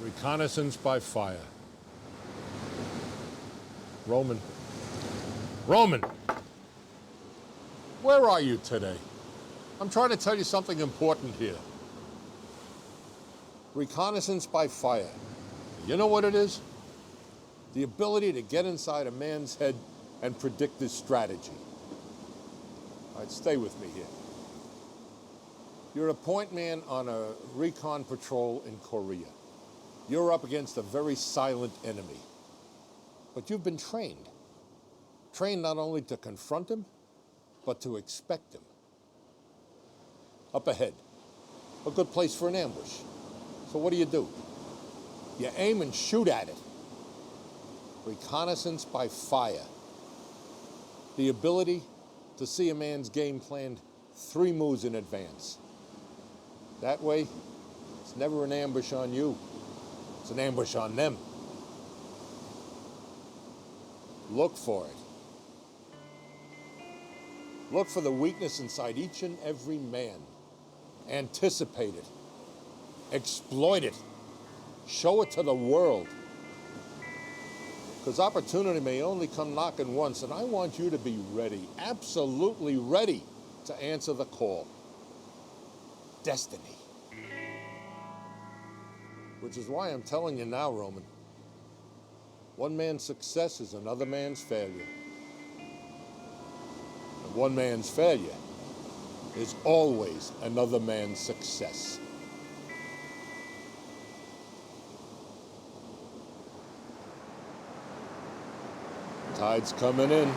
Reconnaissance by fire. Roman. Roman! Where are you today? I'm trying to tell you something important here. Reconnaissance by fire. You know what it is? The ability to get inside a man's head and predict his strategy. All right, stay with me here. You're a point man on a recon patrol in Korea. You're up against a very silent enemy. But you've been trained. Trained not only to confront him, but to expect him. Up ahead, a good place for an ambush. So what do? You aim and shoot at it. Reconnaissance by fire. The ability to see a man's game planned 3 moves in advance. That way, it's never an ambush on you. It's an ambush on them. Look for it. Look for the weakness inside each and every man. Anticipate it. Exploit it. Show it to the world. Because opportunity may only come knocking once, and I want you to be ready, absolutely ready to answer the call. Destiny. Which is why I'm telling you now, Roman. One man's success is another man's failure. And one man's failure is always another man's success. Tide's coming in.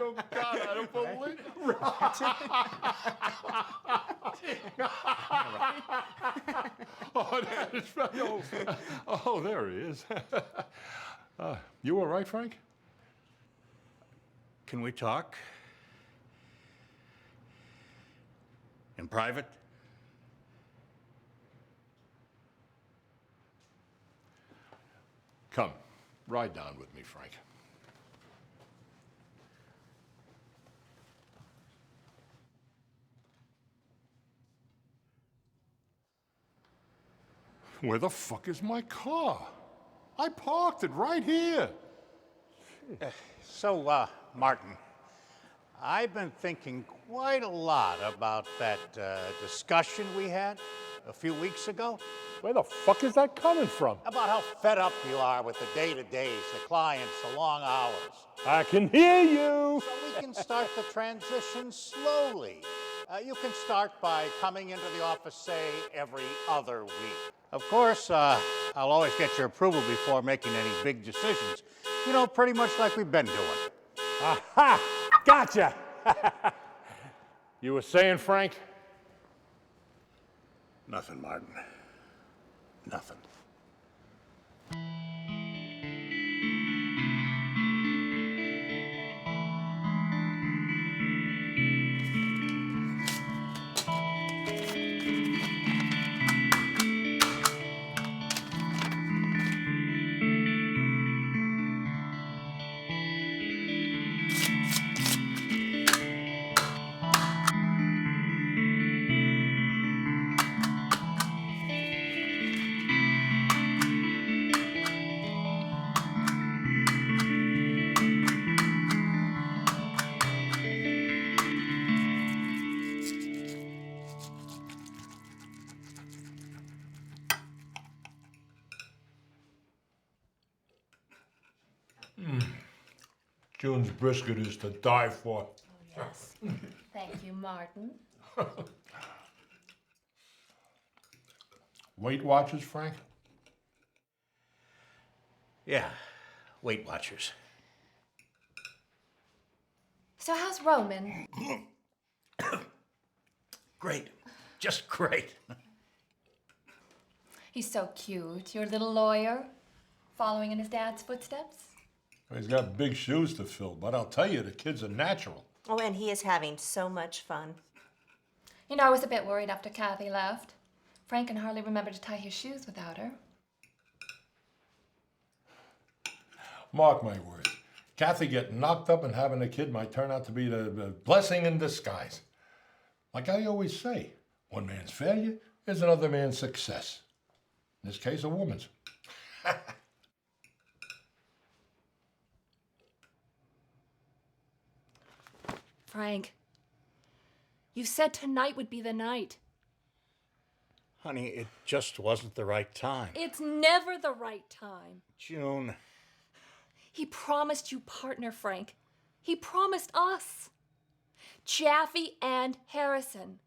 Oh, God, I don't believe it. Oh, that is right. Oh, there he is. You all right, Frank? Can we talk? In private? Come, ride down with me, Frank. Where the fuck is my car? I parked it right here. Martin, I've been thinking quite a lot about that discussion we had a few weeks ago. Where the fuck is that coming from? About how fed up you are with the day-to-days, the clients, the long hours. I can hear you. So we can start the transition slowly. You can start by coming into the office, say, every other week. Of course, I'll always get your approval before making any big decisions. You know, pretty much like we've been doing. Aha! Gotcha! You were saying, Frank? Nothing, Martin. Nothing. June's brisket is to die for. Yes. Thank you, Martin. Weight Watchers, Frank? Yeah, Weight Watchers. So how's Roman? Great. Just great. He's so cute. Your little lawyer, following in his dad's footsteps. He's got big shoes to fill, but I'll tell you, the kid's a natural. Oh, and he is having so much fun. You know, I was a bit worried after Kathy left. Frank can hardly remember to tie his shoes without her. Mark my words. Kathy getting knocked up and having a kid might turn out to be the blessing in disguise. Like I always say, one man's failure is another man's success. In this case, a woman's. Frank, you said tonight would be the night. Honey, it just wasn't the right time. It's never the right time. June. He promised you partner, Frank. He promised us. Jaffe and Harrison.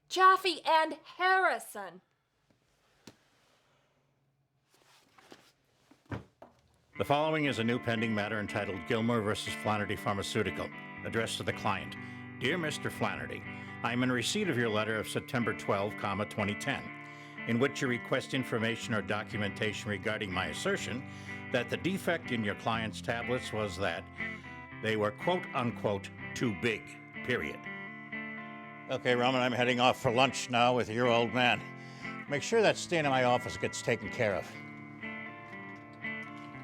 Jaffe and Harrison. The following is a new pending matter entitled Gilmore versus Flaherty Pharmaceutical, addressed to the client. Dear Mr. Flaherty, I am in receipt of your letter of September 12, 2010, in which you request information or documentation regarding my assertion that the defect in your client's tablets was that they were quote-unquote too big, period. Okay, Roman, I'm heading off for lunch now with your old man. Make sure that stain in my office gets taken care of.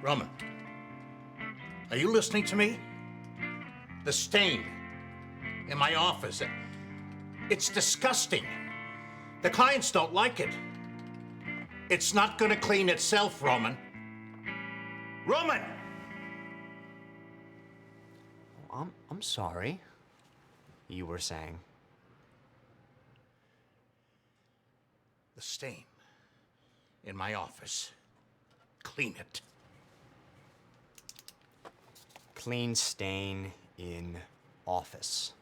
Roman, are you listening to me? The stain in my office, it's disgusting. The clients don't like it. It's not gonna clean itself, Roman. Roman! I'm sorry. You were saying? The stain in my office. Clean it. Clean stain in office.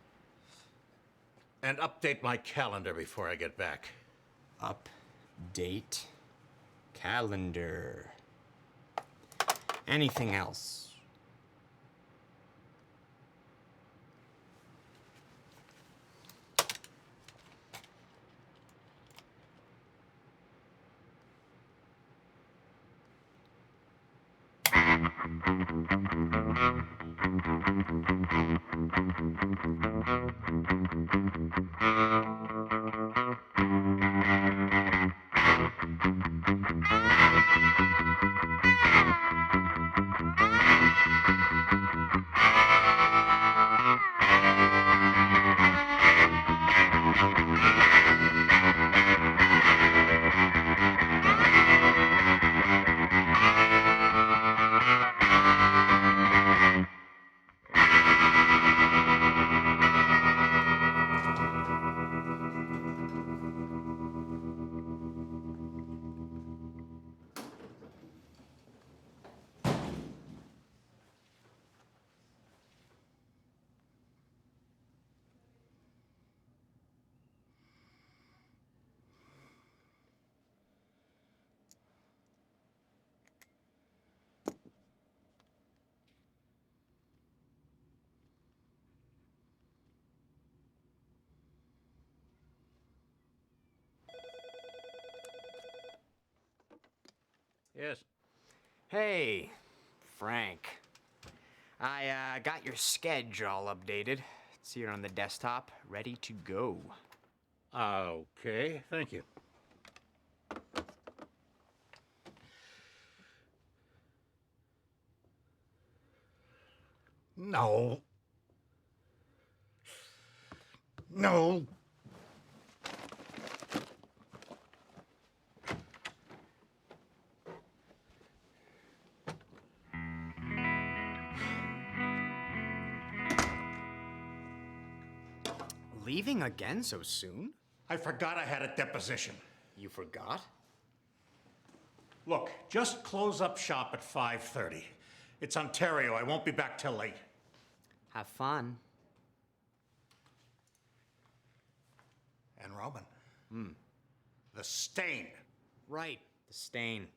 And update my calendar before I get back. Update calendar. Anything else? Yes. Hey, Frank. I got your schedule all updated. It's here on the desktop, ready to go. Okay, thank you. No, No. Leaving again so soon? I forgot I had a deposition. You forgot? Look, just close up shop at 5:30. It's Ontario. I won't be back till late. Have fun. And Roman. The stain. Right, the stain.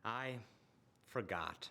I forgot.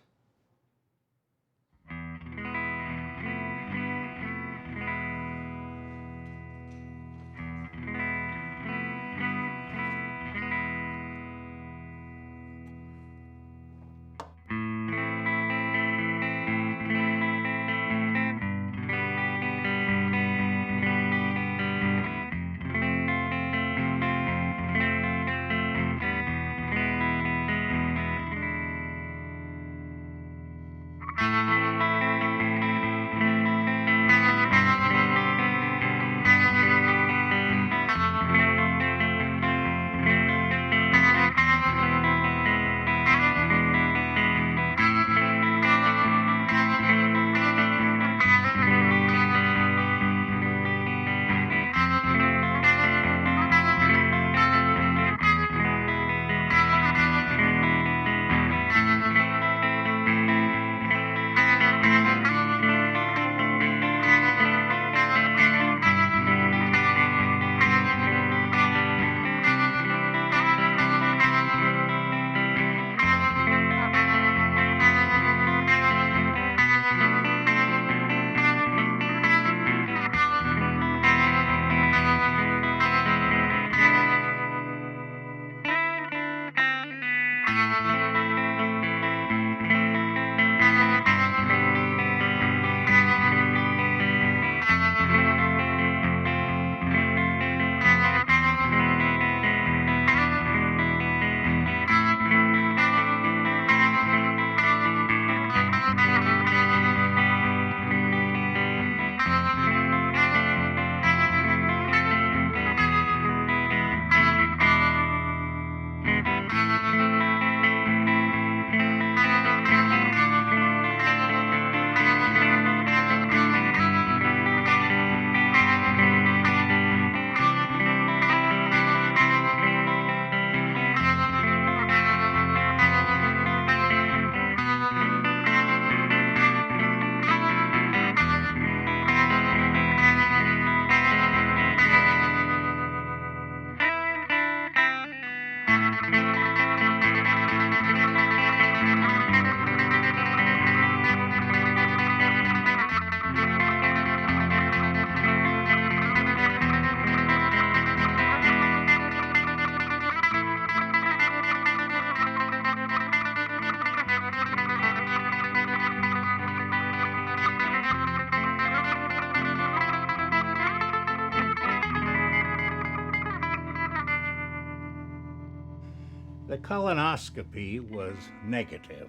The colonoscopy was negative,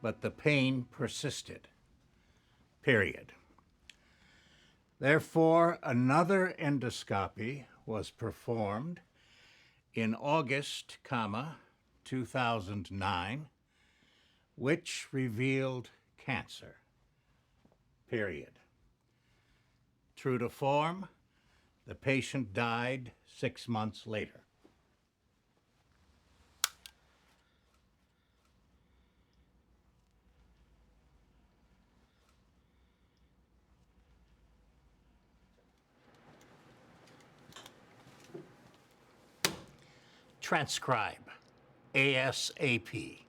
but the pain persisted. Period. Therefore, another endoscopy was performed in August, 2009, which revealed cancer. Period. True to form, the patient died 6 months later. Transcribe. ASAP.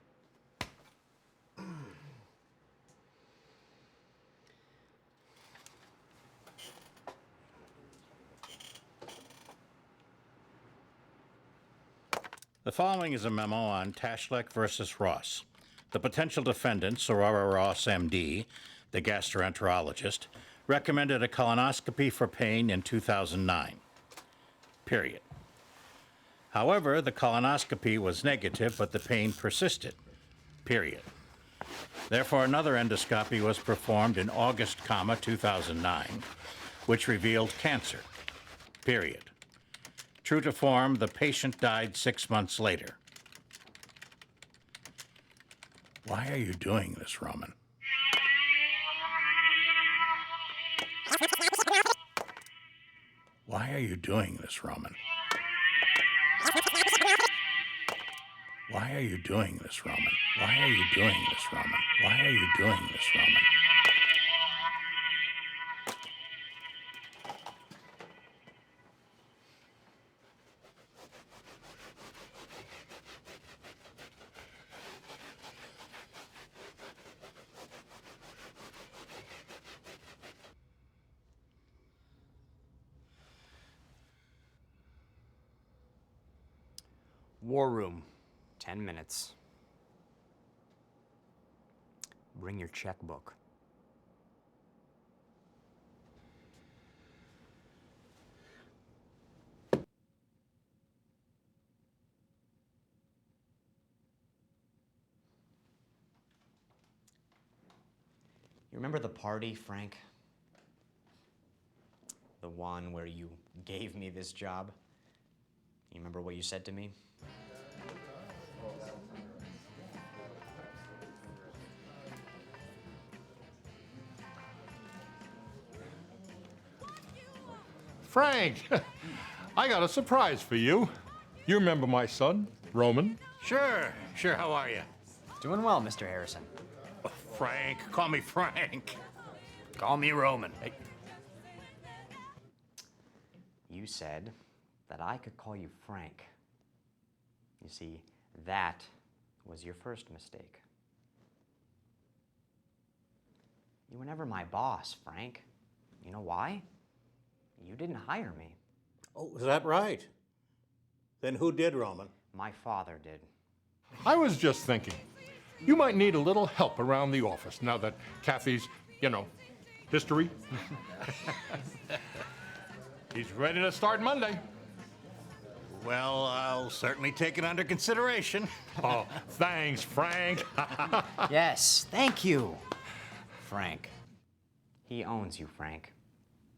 The following is a memo on Tashlek versus Ross. The potential defendant, Sorora Ross, MD, the gastroenterologist, recommended a colonoscopy for pain in 2009. Period. However, the colonoscopy was negative, but the pain persisted. Period. Therefore, another endoscopy was performed in August, 2009, which revealed cancer. period. True to form, the patient died 6 months later. Why are you doing this, Roman? Why are you doing this, Roman? Why are you doing this, Roman? Why are you doing this, Roman? Why are you doing this, Roman? War room, 10 minutes. Bring your checkbook. You remember the party, Frank? The one where you gave me this job? You remember what you said to me? Frank, I got a surprise for you. You remember my son, Roman? Sure. How are you? Doing well, Mr. Harrison. Frank. Call me Frank. Call me Roman. Hey. You said that I could call you Frank. You see, that was your first mistake. You were never my boss, Frank. You know why? You didn't hire me. Oh, is that right? Then who did, Roman? My father did. I was just thinking, you might need a little help around the office now that Kathy's, history. He's ready to start Monday. Well, I'll certainly take it under consideration. Oh, thanks, Frank. Yes, thank you, Frank. He owns you, Frank.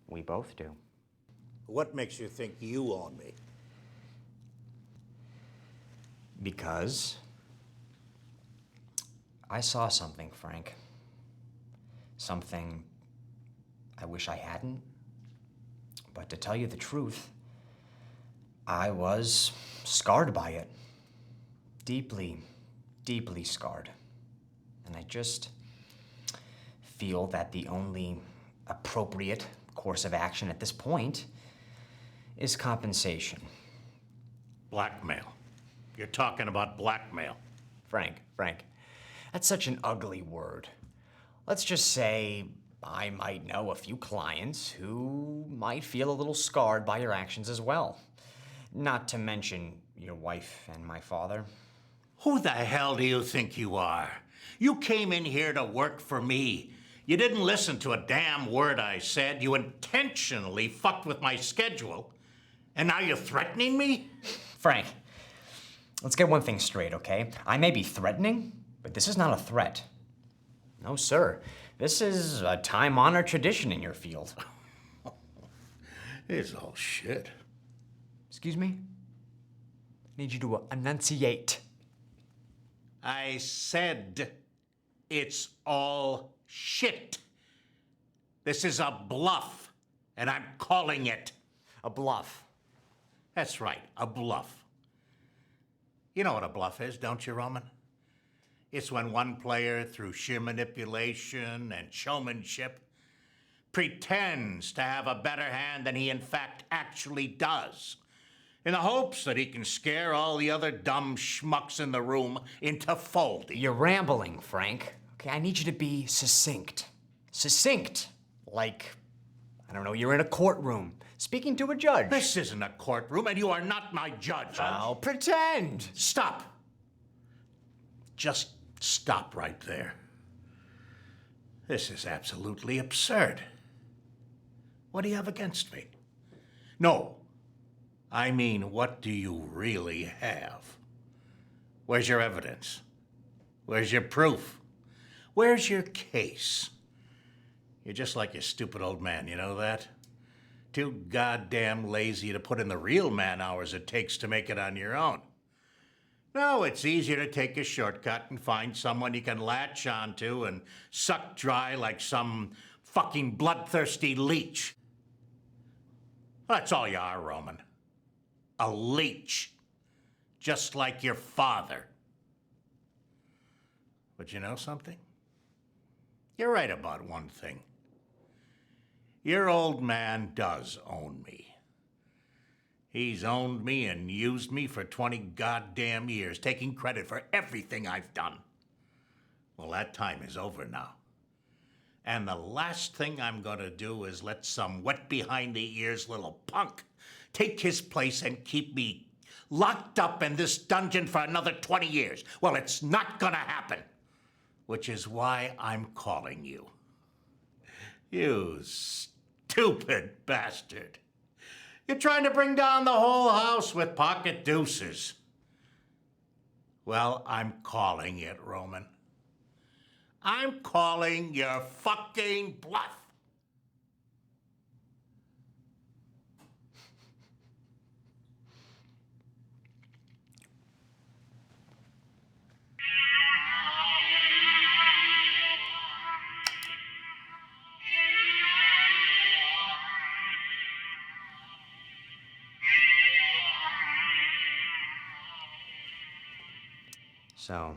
We both do. What makes you think you own me? Because I saw something, Frank. Something I wish I hadn't. But to tell you the truth, I was scarred by it. Deeply, deeply scarred. And I just feel that the only appropriate course of action at this point is compensation. Blackmail. You're talking about blackmail. Frank, that's such an ugly word. Let's just say I might know a few clients who might feel a little scarred by your actions as well. Not to mention your wife and my father. Who the hell do you think you are? You came in here to work for me. You didn't listen to a damn word I said. You intentionally fucked with my schedule. And now you're threatening me? Frank, let's get one thing straight, okay? I may be threatening, but this is not a threat. No, sir. This is a time-honored tradition in your field. It's all shit. Excuse me? I need you to enunciate. I said it's all shit. This is a bluff, and I'm calling it. A bluff. That's right, a bluff. You know what a bluff is, don't you, Roman? It's when one player, through sheer manipulation and showmanship, pretends to have a better hand than he in fact actually does, in the hopes that he can scare all the other dumb schmucks in the room into folding. You're rambling, Frank. Okay, I need you to be succinct. Succinct. Like, I don't know, you're in a courtroom, speaking to a judge. This isn't a courtroom, and you are not my judge. I'll pretend. Stop. Just stop right there. This is absolutely absurd. What do you have against me? No, I mean, what do you really have? Where's your evidence? Where's your proof? Where's your case? You're just like your stupid old man, you know that? too goddamn lazy to put in the real man hours it takes to make it on your own. No, it's easier to take a shortcut and find someone you can latch onto and suck dry like some fucking bloodthirsty leech. That's all you are, Roman. A leech. Just like your father. But you know something? You're right about one thing. Your old man does own me. He's owned me and used me for 20 goddamn years, taking credit for everything I've done. Well, that time is over now. And the last thing I'm gonna do is let some wet behind the ears little punk take his place and keep me locked up in this dungeon for another 20 years. Well, it's not gonna happen. Which is why I'm calling you. You stupid bastard. You're trying to bring down the whole house with pocket deuces. Well, I'm calling it, Roman. I'm calling your fucking bluff. So,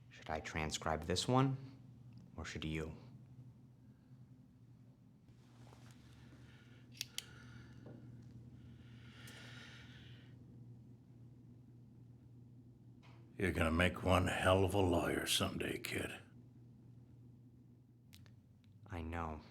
should I transcribe this one, or should you? You're gonna make one hell of a lawyer someday, kid. I know.